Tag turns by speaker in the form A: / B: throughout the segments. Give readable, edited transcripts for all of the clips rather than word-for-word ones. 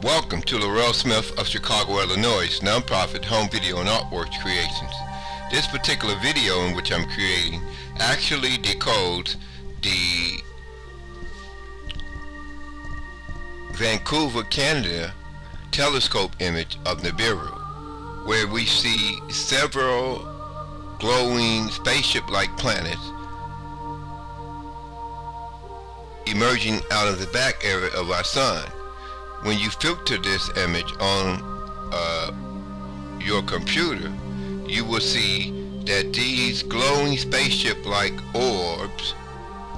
A: Welcome to Laureld Smith of Chicago, Illinois, nonprofit home video and artworks creations. This particular video in which I'm creating actually decodes the Vancouver, Canada telescope image of NIBIRU, where we see several glowing spaceship-like planets emerging out of the back area of our sun. When you filter this image on your computer, you will see that these glowing spaceship-like orbs,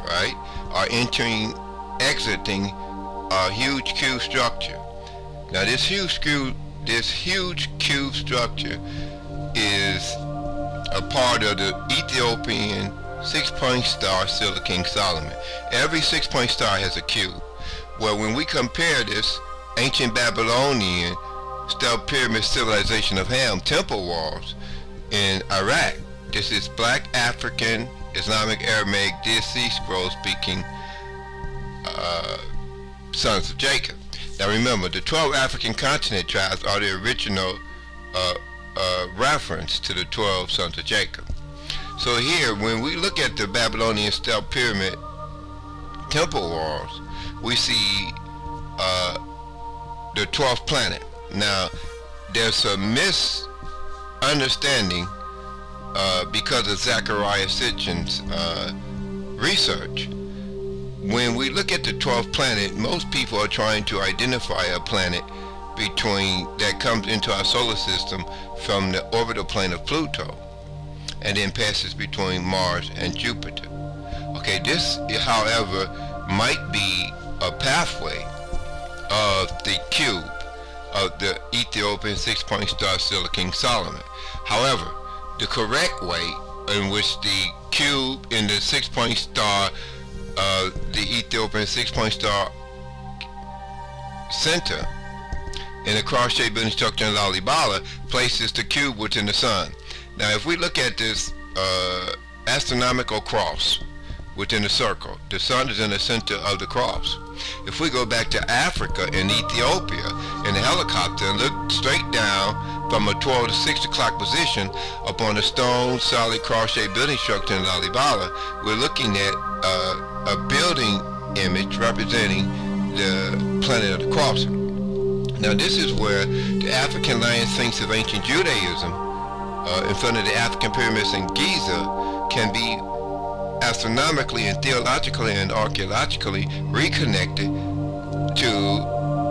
A: right, are exiting a huge cube structure. Now this huge cube structure is a part of the Ethiopian 6-point star Silla King Solomon. Every 6-point star has a cube. Well, when we compare this ancient Babylonian stele pyramid civilization of Ham temple walls in Iraq, this is Black African Islamic Aramaic Dead Sea Scroll speaking sons of Jacob. Now remember, the 12 African continent tribes are the original reference to the 12 sons of Jacob. So here, when we look at the Babylonian stele pyramid temple walls, we see the 12th planet. Now, there's a misunderstanding because of ZECHARIAH Sitchin's research. When we look at the 12th planet, most people are trying to identify a planet that comes into our solar system from the orbital plane of Pluto and then passes between Mars and Jupiter. Okay, this, however, might be a pathway of the cube of the Ethiopian 6-point star Silla King Solomon. However, the correct way in which the cube in the 6-point star the Ethiopian 6-point star center in a cross-shaped building structure in LALIBELA'S places the cube within the sun. Now if we look at this astronomical cross within the circle, the sun is in the center of the cross. If we go back to Africa and Ethiopia in a helicopter and look straight down from a 12 to 6 o'clock position upon a stone solid cross-shaped building structure in LALIBELA'S, we're looking at a building image representing the planet of the crossing. Now this is where the African lion sphinx of ancient Judaism in front of the African pyramids in Giza can be astronomically and theologically and archaeologically reconnected to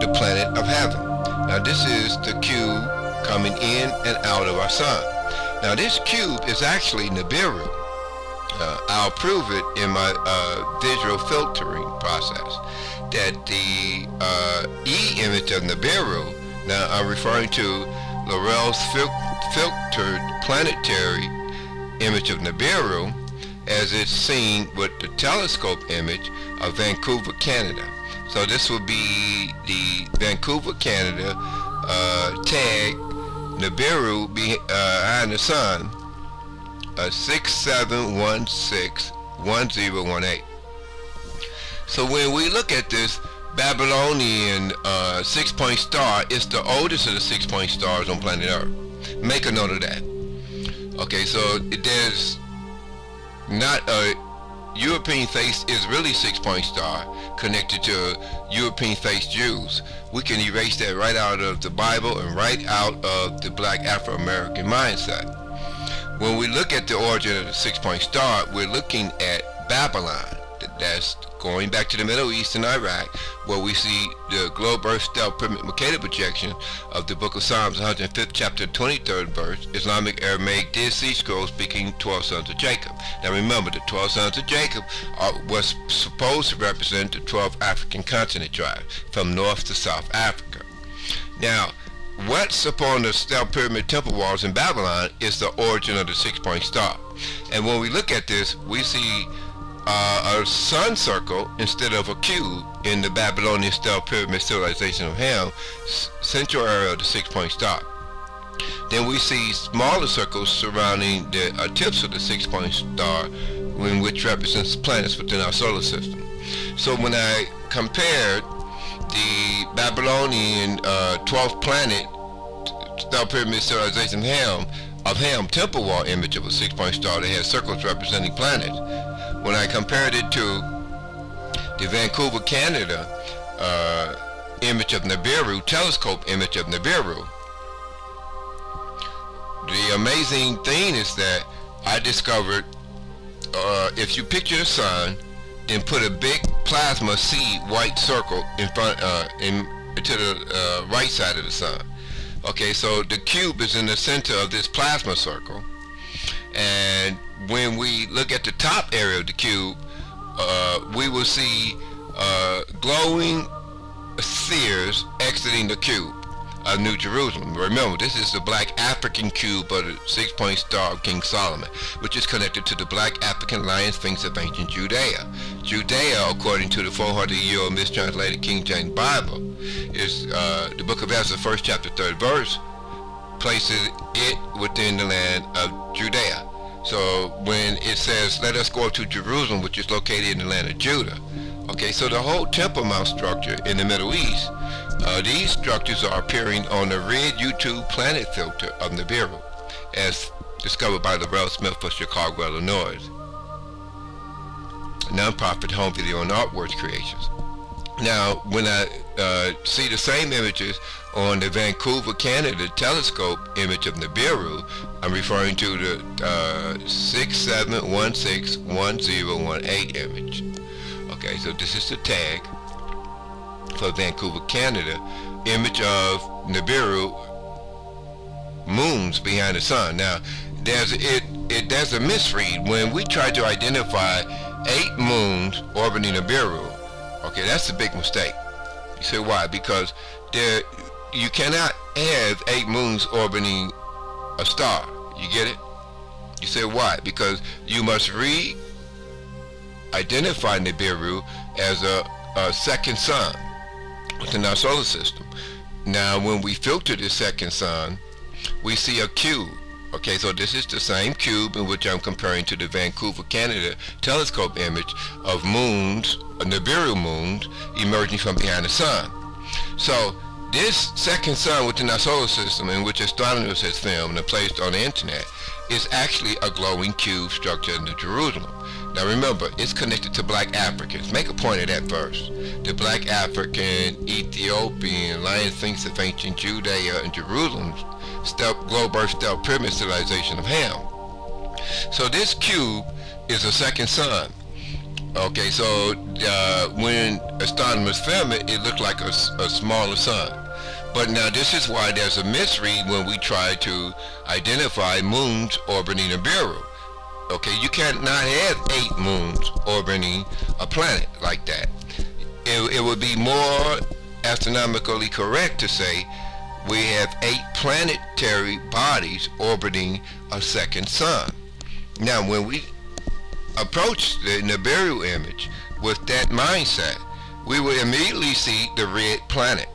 A: the planet of heaven. Now this is the cube coming in and out of our sun. Now this cube is actually NIBIRU. I'll prove it in my visual filtering process that the E image of NIBIRU, now I'm referring to Laureld's filtered planetary image of NIBIRU as it's seen with the telescope image of Vancouver, Canada. So this will be the Vancouver, Canada tag NIBIRU behind the sun, 67161018. So when we look at this Babylonian 6-point star, it's the oldest of the 6-point stars on planet Earth. Make a note of that. Okay, so there's not a European face Israeli 6-point star connected to European face Jews. We can erase that right out of the Bible and right out of the Black Afro-American mindset. When we look at the origin of the 6-point star, we're looking at Babylon. That's going back to the Middle East and Iraq, where we see the globe earth stele pyramid Mercator projection of the book of Psalms 105th chapter 23rd verse, Islamic Aramaic Dead Sea Scroll speaking 12 sons of Jacob. Now remember, the 12 sons of Jacob was supposed to represent the 12 African continent tribes from North to South Africa. Now what's upon the stele pyramid temple walls in Babylon is the origin of the 6-point star. And when we look at this, we see a sun circle instead of a cube in the Babylonian stele pyramid civilization of Ham, central area of the 6-point star. Then we see smaller circles surrounding the tips of the 6-point star, which represents planets within our solar system. So when I compared the Babylonian 12th planet star pyramid civilization of Ham temple wall image of a 6-point star that has circles representing planets. When I compared it to the Vancouver, Canada image of NIBIRU, telescope image of NIBIRU, the amazing thing is that I discovered if you picture the sun, then put a big plasma seed white circle in front, to the right side of the sun. Okay, so the cube is in the center of this plasma circle, and when we look at the top area of the cube, we will see glowing spheres exiting the cube of New Jerusalem. Remember, this is the black African cube of the 6-point star of King Solomon, which is connected to the black African lion sphinx of ancient Judea. Judea, according to the 400-year-old mistranslated King James Bible, is the book of Ezra, 1st chapter, 3rd verse, places it within the land of Judea. So when it says, let us go up to Jerusalem, which is located in the land of Judah. Okay, so the whole Temple Mount structure in the Middle East, these structures are appearing on the red YouTube planet filter of NIBIRU, as discovered by Laureld Smith of Chicago, Illinois, non-profit home video and artworks creations. Now, when I see the same images on the Vancouver, Canada telescope image of NIBIRU, I'm referring to the 67161018 image. Okay, so this is the tag for Vancouver, Canada image of NIBIRU moons behind the sun. Now, there's a misread when we try to identify 8 moons orbiting NIBIRU. Okay, that's a big mistake. You say why? Because you cannot have 8 moons orbiting a star. You get it? You say why? Because you must identify NIBIRU as a second sun within our solar system. Now, when we filter the second sun, we see a cube. Okay, so this is the same cube in which I'm comparing to the Vancouver, Canada telescope image of moons, NIBIRU moons, emerging from behind the sun. So this second sun within our solar system, in which astronomers has filmed and placed on the internet, is actually a glowing cube structure in Jerusalem. Now remember, it's connected to black Africans. Make a point of that first. The black African, Ethiopian, lion sphinx of ancient Judea and Jerusalem's globe earth stealth pyramid civilization of Ham. So this cube is a second sun. Okay, so when astronomers film it, it looked like a smaller sun. But now this is why there's a misread when we try to identify moons orbiting NIBIRU. Okay, you cannot have 8 moons orbiting a planet like that. It would be more astronomically correct to say we have 8 planetary bodies orbiting a second sun. Now, when we approach the NIBIRU image with that mindset, we will immediately see the red planet.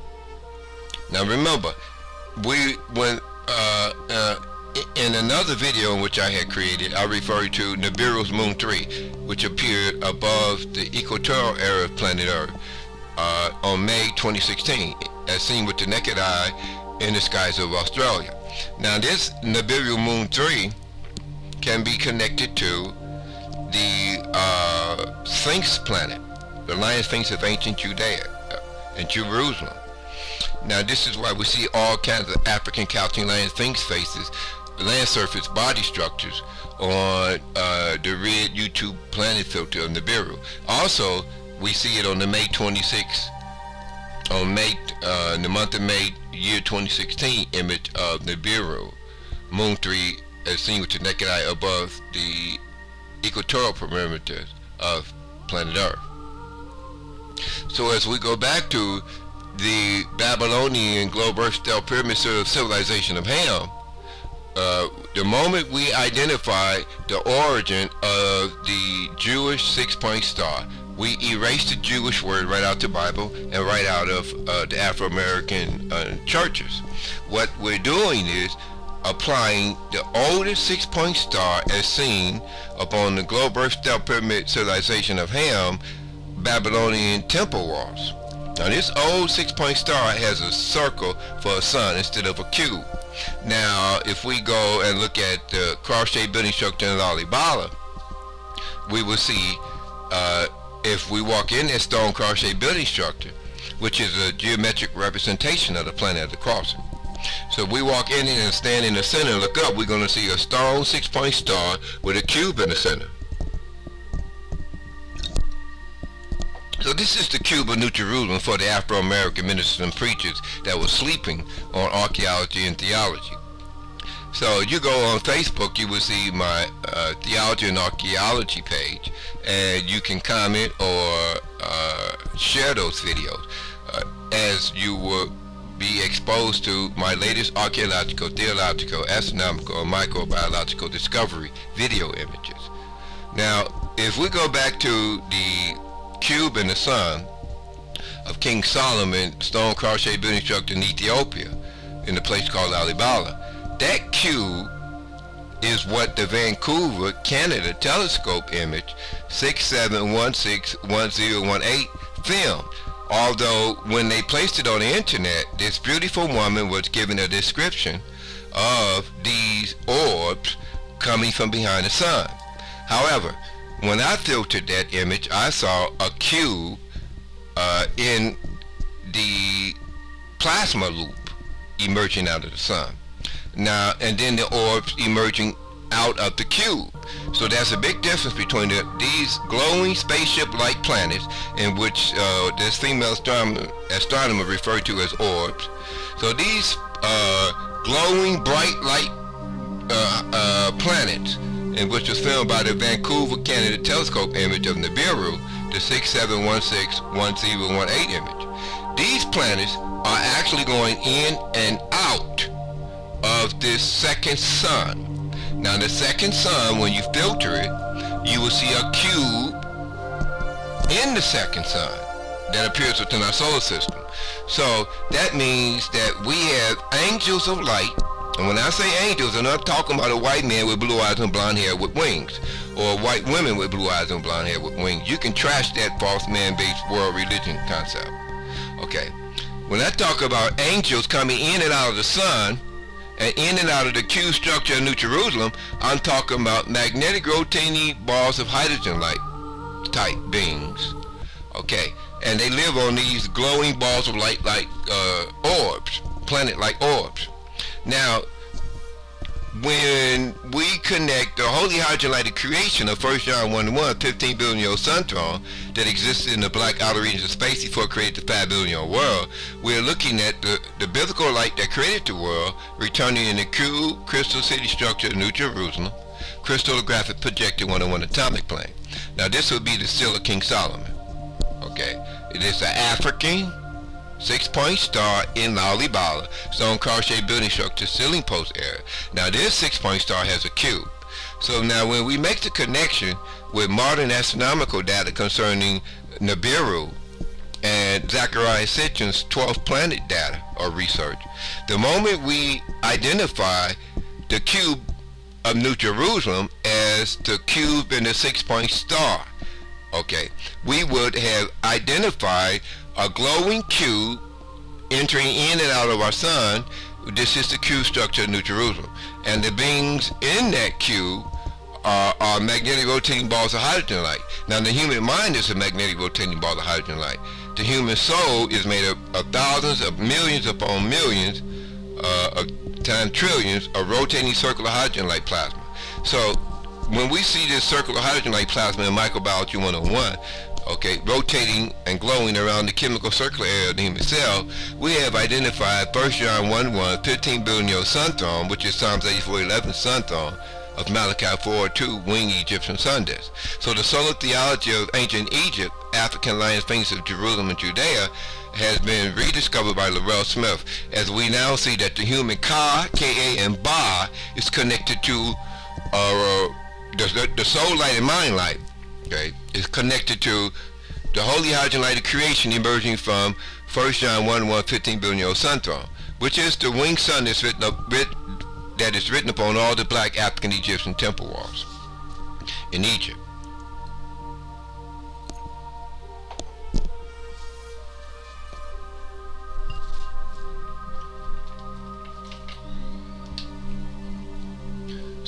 A: Now, remember, in another video in which I had created, I referred to NIBIRU'S Moon 3, which appeared above the equatorial area of planet Earth on May 2016, as seen with the naked eye in the skies of Australia. Now, this NIBIRU Moon 3 can be connected to the Sphinx planet, the lion sphinx of ancient Judea and Jerusalem. Now, this is why we see all kinds of African couching lion sphinx faces, land surface body structures on the red YouTube planet filter of NIBIRU. Also, we see it on the May 26th, the month of May, year 2016 image of NIBIRU Moon 3, as seen with the naked eye above the equatorial perimeter of planet Earth. So as we go back to the Babylonian globe earth stealth pyramid civilization of Ham, the moment we identify the origin of the Jewish 6-point star, we erase the Jewish word right out the Bible and right out of the Afro-American churches. What we're doing is applying the oldest 6-point star as seen upon the globe earth stealth pyramid civilization of Ham Babylonian temple walls. Now this old 6-point star has a circle for a sun instead of a cube. Now if we go and look at the cross-shaped building structure in Lalibela, we will see if we walk in that stone cross-shaped building structure, which is a geometric representation of the planet of the crossing. So if we walk in and stand in the center and look up, we're going to see a stone 6-point star with a cube in the center. So this is the cube of New Jerusalem for the Afro-American ministers and preachers that were sleeping on archaeology and theology. So you go on Facebook, you will see my theology and archaeology page, and you can comment or share those videos as you will be exposed to my latest archaeological, theological, astronomical, and microbiological discovery video images. Now, if we go back to the cube in the sun of King Solomon, stone cross-shaped building structure in Ethiopia, in a place called Lalibela, that cube is what the Vancouver, Canada telescope image 67161018 filmed. Although when they placed it on the internet, this beautiful woman was given a description of these orbs coming from behind the sun. However, when I filtered that image, I saw a cube in the plasma loop emerging out of the sun. Now, and then the orbs emerging out of the cube. So there's a big difference between these glowing spaceship-like planets, in which this female astronomer referred to as orbs. So these glowing bright light planets, in which was filmed by the Vancouver, Canada telescope image of NIBIRU, the 67161018 image. These planets are actually going in and out of this second sun. Now the second sun, when you filter it, you will see a cube in the second sun that appears within our solar system. So that means that we have angels of light. And when I say angels, I'm not talking about a white man with blue eyes and blonde hair with wings, or white women with blue eyes and blonde hair with wings. You can trash that false man-based world religion concept. Okay. When I talk about angels coming in and out of the sun, and in and out of the cube structure of New Jerusalem, I'm talking about magnetic rotating balls of hydrogen light type beings. Okay. And they live on these glowing balls of light like orbs, planet-like orbs. Now, when we connect the holy hydrogen light of creation of 1 John 1:1, 15 billion year old sun throne that existed in the black outer regions of space before it created the 5 billion year old world, we're looking at the biblical light that created the world returning in the cube crystal city structure of New Jerusalem, crystallographic projected 101 atomic plane. Now this would be the seal of King Solomon. Okay, it is an African 6-point star in Lalibela, stone cross-shaped building structure, ceiling post area. Now this 6-point star has a cube. So now when we make the connection with modern astronomical data concerning NIBIRU and ZECHARIAH Sitchin's 12th planet data or research, the moment we identify the cube of New Jerusalem as the cube in the 6-point star, okay, we would have identified a glowing cube entering in and out of our sun. This is the cube structure of New Jerusalem. And the beings in that cube are magnetic rotating balls of hydrogen light. Now the human mind is a magnetic rotating ball of hydrogen light. The human soul is made up of thousands of millions upon millions times trillions of rotating circle of hydrogen light plasma. So when we see this circle of hydrogen light plasma in Microbiology 101, okay, rotating and glowing around the chemical circular area of the human cell, we have identified 1 John 1:1, 15 billion year old sun throne, which is Psalms 84:11 sun throne of Malachi 4:2 winged Egyptian sun disk. So the solar theology of ancient Egypt, African lion sphinx of Jerusalem and Judea, has been rediscovered by Laureld Smith, as we now see that the human Ka, Ka, and Ba is connected to the soul light and mind light. Okay, is connected to the holy hydrogen light of creation emerging from 1 John 1:1, 15 billion year old sun throne, which is the winged sun that's that is written upon all the black African Egyptian temple walls in Egypt.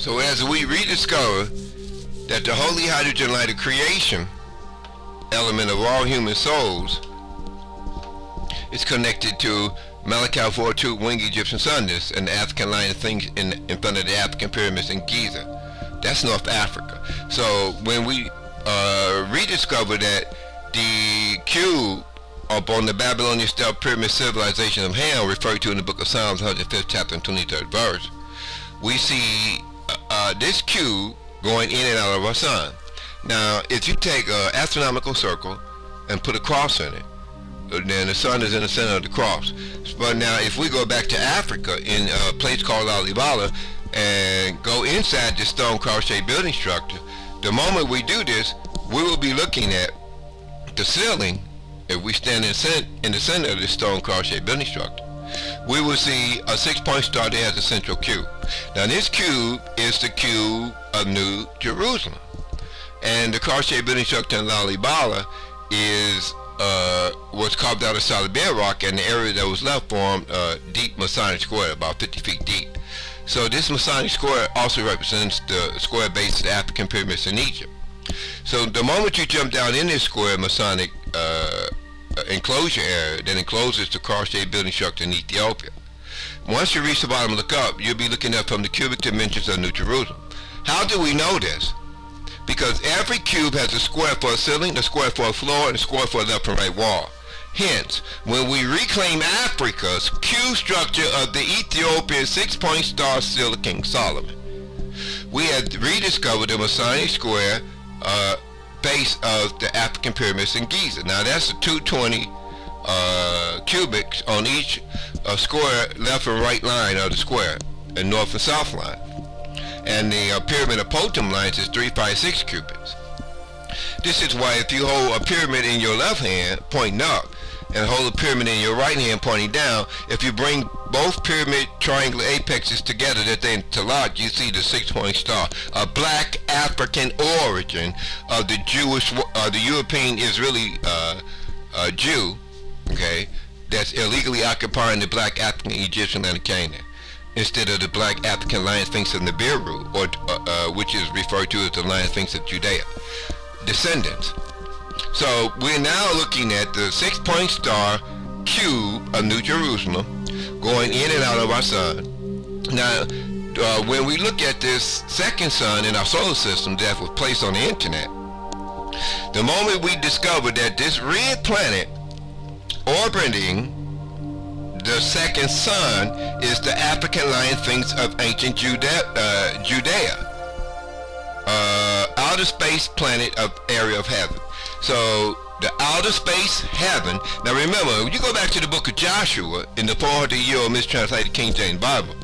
A: So as we rediscover that the holy hydrogen light of creation element of all human souls is connected to Malachi 4:2 winged Egyptian sun disk and the African line of things in front of the African pyramids in Giza. That's North Africa. So when we rediscover that the cube upon the Babylonian step pyramid civilization of Ham, referred to in the book of Psalms 105th chapter and 23rd verse, we see this cube going in and out of our sun. Now if you take an astronomical circle and put a cross in it, then the sun is in the center of the cross. But now if we go back to Africa in a place called Lalibela and go inside this stone cross-shaped building structure, the moment we do this, we will be looking at the ceiling. If we stand in the center of this stone cross-shaped building structure, we will see a 6-point star that has a central cube. Now this cube is the cube of New Jerusalem, and the cross-shaped building structure in Lalibela is was carved out of solid bedrock, and the area that was left formed a deep Masonic square about 50 feet deep. So this Masonic square also represents the square base of the African pyramids in Egypt. So the moment you jump down in this square Masonic enclosure area that encloses the cross-shaped building structure in Ethiopia, once you reach the bottom and look up, you'll be looking up from the cubic dimensions of New Jerusalem. How do we know this? Because every cube has a square for a ceiling, a square for a floor, and a square for a left and right wall. Hence, when we reclaim Africa's cube structure of the Ethiopian 6-point star seal of King Solomon, we have rediscovered the Masonic square base of the African pyramids in Giza. Now that's a 220 cubics on each square left and right line of the square, and north and south line. And the pyramid of Potem lines is 356 cubits. This is why if you hold a pyramid in your left hand pointing up and hold a pyramid in your right hand pointing down, if you bring both pyramid triangular apexes together that they interlock, you see the 6-point star, a black African origin of the Jewish, the European Israeli Jew, okay, that's illegally occupying the black African Egyptian land of Canaan, instead of the black African lion sphinx of NIBIRU, or which is referred to as the lion sphinx of Judaiah, descendants. So we're now looking at the 6-point star cube of New Jerusalem going in and out of our sun. Now when we look at this second sun in our solar system that was placed on the internet, the moment we discovered that this red planet orbiting the second sun is the African lion sphinx of ancient Judaiah, outer space planet of area of heaven. So the outer space heaven. Now remember, when you go back to the book of Joshua in the 400-year-old mistranslated King James Bible,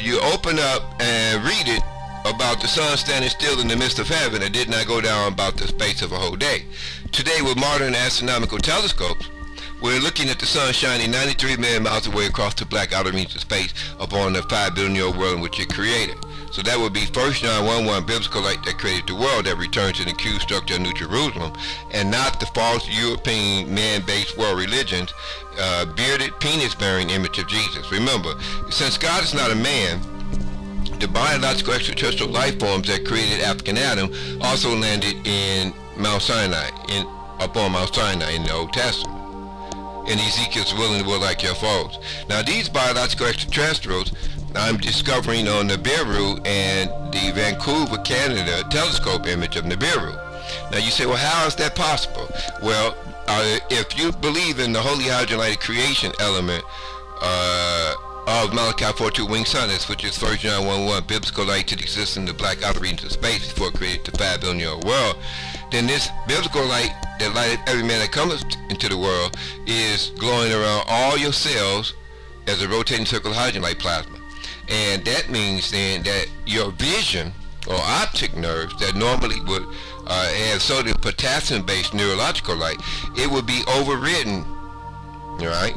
A: you open up and read it about the sun standing still in the midst of heaven and did not go down about the space of a whole day. Today, with modern astronomical telescopes, we're looking at the sun shining 93 million miles away across the black outer reaches of space upon the 5 billion year world in which it created. So that would be 1 John 1:1, biblical light that created the world that returns to the cube structure of New Jerusalem, and not the false European man-based world religions, bearded, penis-bearing image of Jesus. Remember, since God is not a man, the biological extraterrestrial life forms that created African Adam also landed in Mount Sinai, upon Mount Sinai in the Old Testament. And Ezekiel's willing will like UFOs. Now these biological extraterrestrials I'm discovering on NIBIRU and the Vancouver, Canada telescope image of NIBIRU. Now you say, well, how is that possible? Well, if you believe in the holy hydrogen light creation element of Malachi 4:2 winged sun, which is 1 John 1:1, biblical light to exist in the black outer regions of space before it created the 5 billion year world, then this biblical light that lighted every man that comes into the world is glowing around all your cells as a rotating circle of hydrogen light plasma. And that means then that your vision or optic nerves that normally would have sodium potassium based neurological light, it would be overridden, right,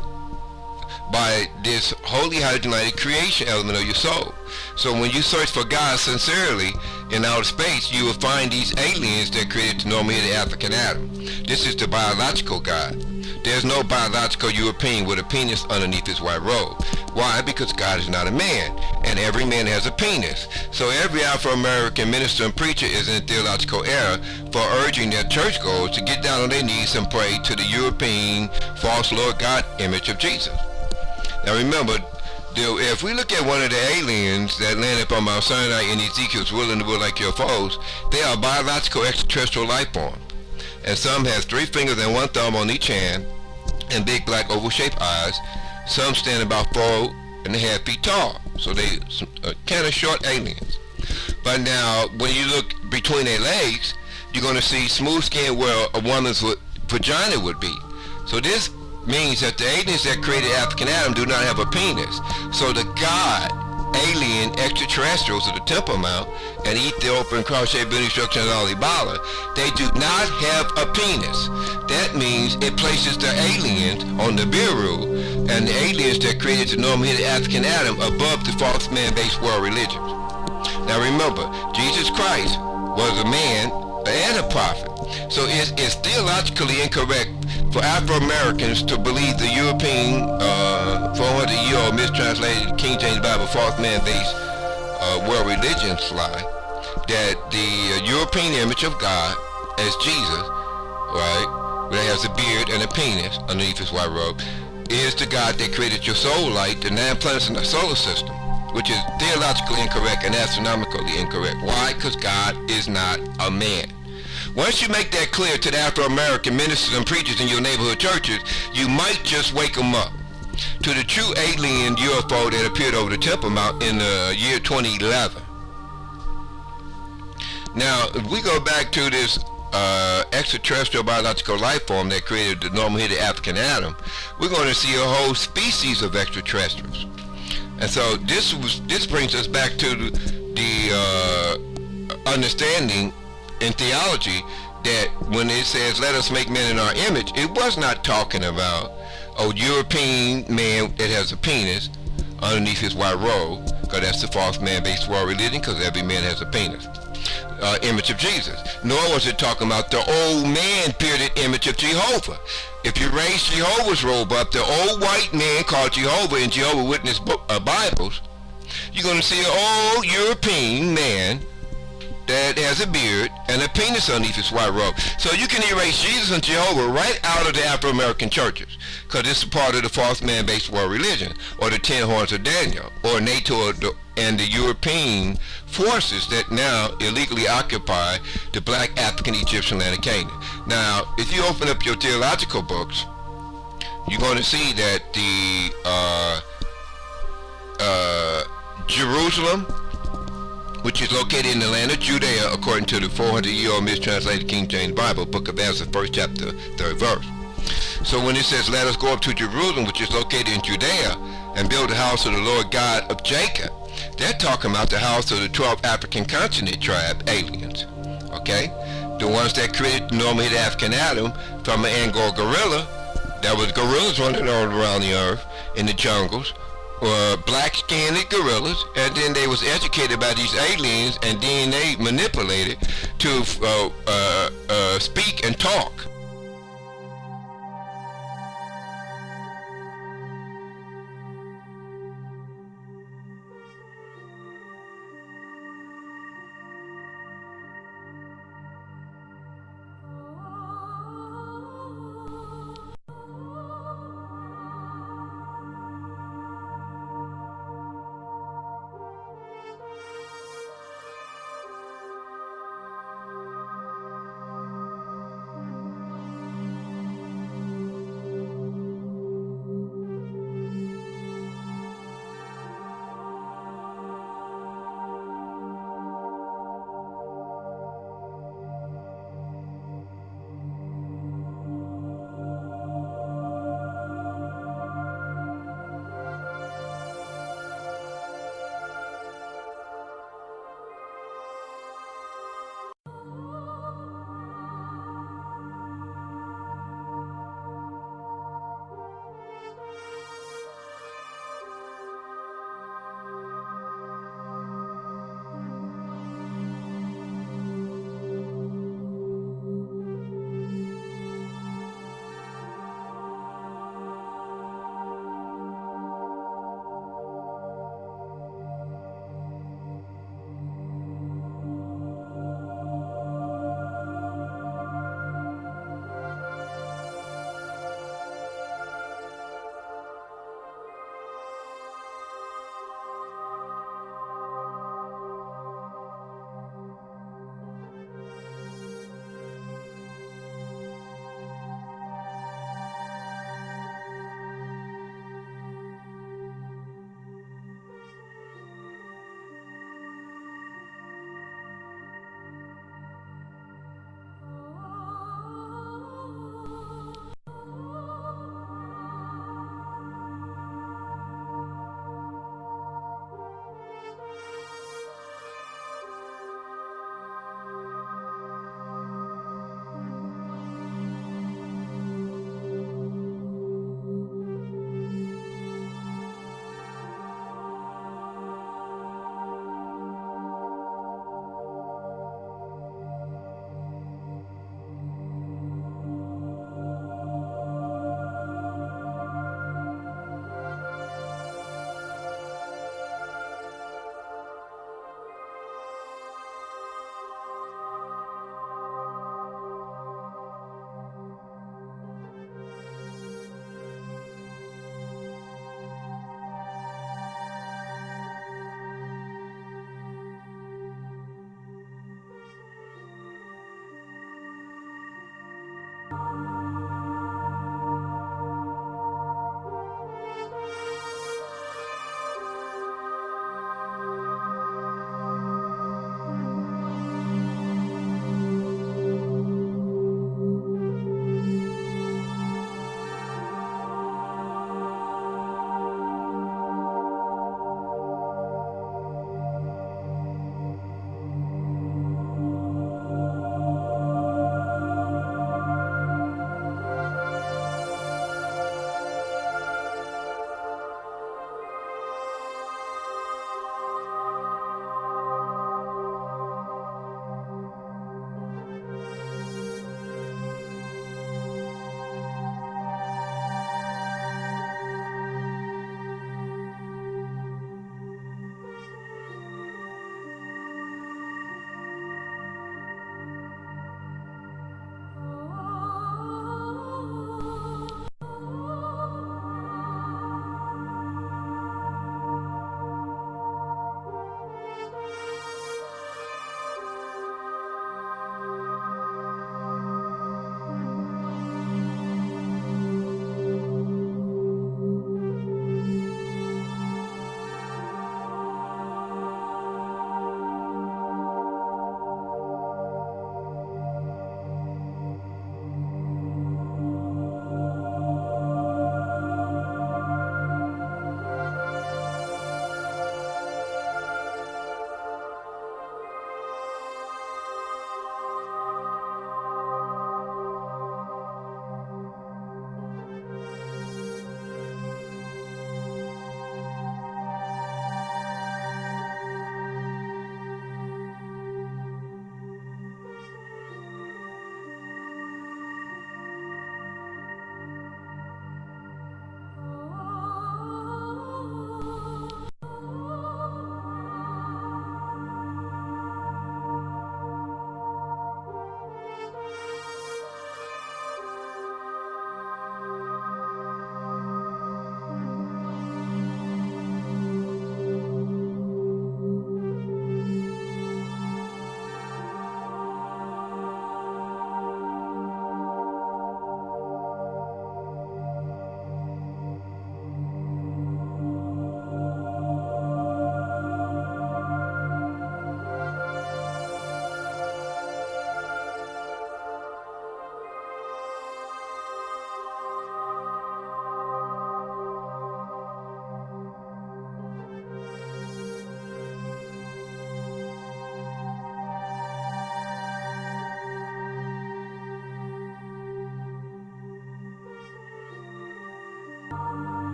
A: by this holy hydrogen light creation element of your soul. So when you search for God sincerely in outer space, you will find these aliens that created the normal the African Adam. This is the biological God. There's no biological European with a penis underneath his white robe. Why? Because God is not a man, and every man has a penis. So every Afro-American minister and preacher is in theological error for urging their churchgoers to get down on their knees and pray to the European false Lord God image of Jesus. Now remember, if we look at one of the aliens that landed on Mount Sinai in Ezekiel's will in the wood like UFOs, they are biological extraterrestrial life forms. And some has 3 fingers and 1 thumb on each hand, and big black oval-shaped eyes. Some stand about 4.5 feet tall, so they kind of short aliens. But now, when you look between their legs, you're going to see smooth skin where a woman's vagina would be. So this means that the aliens that created African Adam do not have a penis. So the God, alien, extraterrestrials of the Temple Mount and Ethiopian cross-shaped building structure in LALIBELA'S, they do not have a penis. That means it places the aliens on the NIBIRU and the aliens that created the normal-headed African Adam above the false man-based world religions. Now remember, Jesus Christ was a man and a prophet. So it's theologically incorrect for Afro-Americans to believe the European 400-year-old mistranslated King James Bible false man-based world religions lie that the European image of God as Jesus, right, that has a beard and a penis underneath his white robe, is the God that created your soul light, the 9 planets in the solar system, which is theologically incorrect and astronomically incorrect. Why? Because God is not a man. Once you make that clear to the Afro-American ministers and preachers in your neighborhood churches, you might just wake them up to the true alien UFO that appeared over the Temple Mount in the year 2011. Now, if we go back to this extraterrestrial biological life form that created the normal-headed African Adam, we're going to see a whole species of extraterrestrials. And so this brings us back to the understanding in theology that when it says let us make man in our image, it was not talking about a European man that has a penis underneath his white robe, because that's the false man-based world religion, because every man has a penis. Image of Jesus. Nor was it talking about the old man bearded image of Jehovah. If you raise Jehovah's robe up, the old white man called Jehovah in Jehovah's Witness Bibles, you're going to see an old European man that has a beard and a penis underneath his white robe. So you can erase Jesus and Jehovah right out of the Afro-American churches, because it's a part of the false man-based world religion, or the 10 horns of Daniel, or NATO and the European forces that now illegally occupy the black African Egyptian land of Canaan. Now, if you open up your theological books, you're going to see that the Jerusalem, which is located in the land of Judea, according to the 400-year-old mistranslated King James Bible, Book of Ezra, 1st chapter, 3rd verse. So when it says, let us go up to Jerusalem, which is located in Judea, and build the house of the Lord God of Jacob, they're talking about the house of the 12 African continent tribe aliens, okay? The ones that created the normal-headed African Adam from an Angora gorilla. That was gorillas running all around the earth in the jungles, black-skinned gorillas, and then they was educated by these aliens and DNA manipulated to speak and talk.